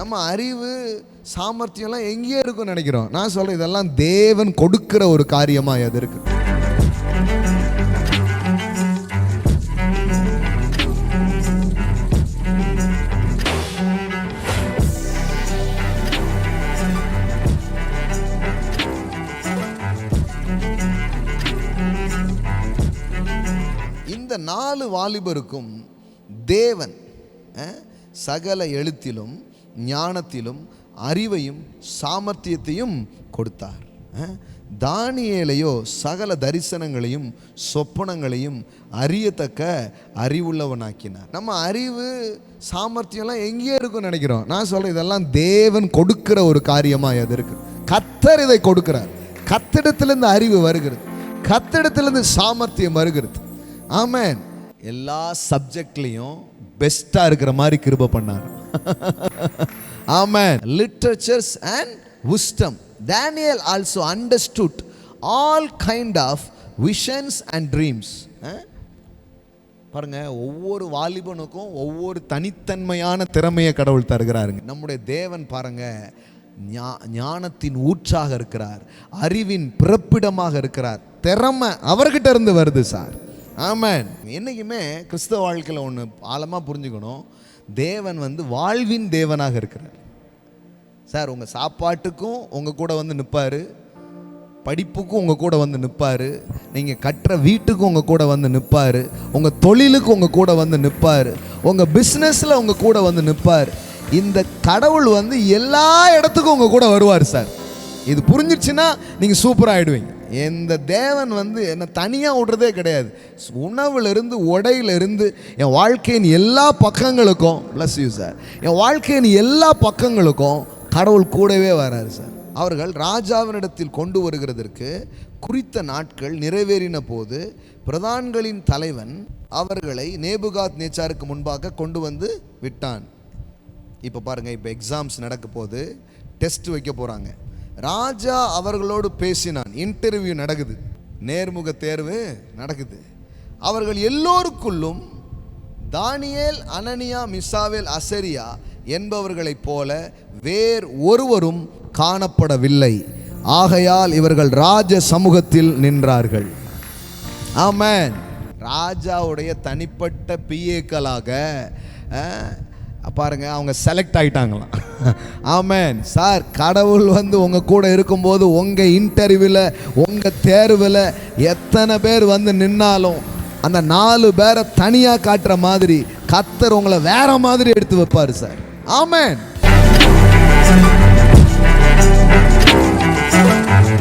நம்ம அறிவு சாமர்த்தியம்லாம் எங்கேயே இருக்குன்னு நினைக்கிறோம். நான் சொல்கிறேன், இதெல்லாம் தேவன் கொடுக்கிற ஒரு காரியமாக அது இருக்கு. இந்த 4 வாலிபருக்கும் தேவன் சகல எழுத்திலும் ஞானத்திலும் அறிவையும் சாமர்த்தியத்தையும் கொடுத்தார். தானியேலையோ சகல தரிசனங்களையும் சொப்பனங்களையும் அறியத்தக்க அறிவுள்ளவனாக்கினார். நம்ம அறிவு சாமர்த்தியம்லாம் எங்கேயே இருக்குன்னு நினைக்கிறோம். நான் சொல்கிறேன், இதெல்லாம் தேவன் கொடுக்கிற ஒரு காரியமாக அது இருக்கு. கர்த்தர் இதை கொடுக்கிறார். கர்த்தரிடத்திலிருந்து அறிவு வருகிறது, கர்த்தரிடத்திலிருந்து சாமர்த்தியம் வருகிறது. ஆமென். எல்லா சப்ஜெக்ட்லையும் பெஸ்டா இருக்கிற மாதிரி கிருபை பண்ணார். ஆமென். Literatures and wisdom. Daniel also understood all kind of visions and dreams. பாருங்க, ஒவ்வொரு வாலிபனுக்கும் ஒவ்வொரு தனித்தன்மையான திறமையை கடவுள் தருகிறாருங்க. நம்முடைய தேவன் பாருங்க, ஞானத்தின் ஊற்றாக இருக்கிறார், அறிவின் பிறப்பிடமாக இருக்கிறார். திறமை அவர்கிட்ட இருந்து வருது சார். ஆமென். என்னைக்குமே கிறிஸ்தவ வாழ்க்கையில் ஒன்று ஆழமாக புரிஞ்சுக்கணும், தேவன் வாழ்வின் தேவனாக இருக்கிறார் சார். உங்கள் சாப்பாட்டுக்கும் உங்கள் கூட நிற்பார், படிப்புக்கும் உங்கள் கூட நிற்பார், நீங்கள் கட்டுற வீட்டுக்கும் உங்கள் கூட நிற்பார், உங்கள் தொழிலுக்கு உங்கள் கூட நிற்பார், உங்கள் பிஸ்னஸில் உங்கள் கூட நிற்பார். இந்த கடவுள் எல்லா இடத்துக்கும் உங்கள் கூட வருவார் சார். இது புரிஞ்சிடுச்சுன்னா நீங்கள் சூப்பராக ஆகிடுவீங்க. இந்த தேவன் என்னை தனியாக விடுறதே கிடையாது. உணவுலேருந்து உடையிலிருந்து என் வாழ்க்கையின் எல்லா பக்கங்களுக்கும் பிளஸ் யூ சார், என் வாழ்க்கையின் எல்லா பக்கங்களுக்கும் கடவுள் கூடவே வராரு சார். அவர்கள் ராஜாவினிடத்தில் கொண்டு வருகிறதற்கு குறித்த நாட்கள் நிறைவேறின போது பிரதான்களின் தலைவன் அவர்களை நேபுகாத் நேச்சாருக்கு முன்பாக கொண்டு விட்டான். இப்போ பாருங்கள், இப்போ எக்ஸாம்ஸ் நடக்க போது, டெஸ்ட் வைக்க போகிறாங்க. ராஜா அவர்களோடு பேசினான். இன்டர்வியூ நடக்குது, நேர்முக தேர்வு நடக்குது. அவர்கள் எல்லோருக்குள்ளும் தானியேல், அனனியா, மிசாவேல், அசரியா என்பவர்களைப் போல வேறு ஒருவரும் காணப்படவில்லை. ஆகையால் இவர்கள் ராஜ சமூகத்தில் நின்றார்கள். ஆமென். ராஜாவுடைய தனிப்பட்ட பிஏக்களாக பாருங்க, அவங்க செலக்ட் ஆகிட்டாங்களாம். ஆமென் சார். கடவுள் உங்க கூட இருக்கும்போது உங்க இன்டர்வியூவில், உங்க தேர்வில் எத்தனை பேர் நின்னாலும் அந்த 4 பேரை தனியாக காட்டுற மாதிரி கர்த்தர் உங்களை வேற மாதிரி எடுத்து வைப்பார் சார். ஆமென்.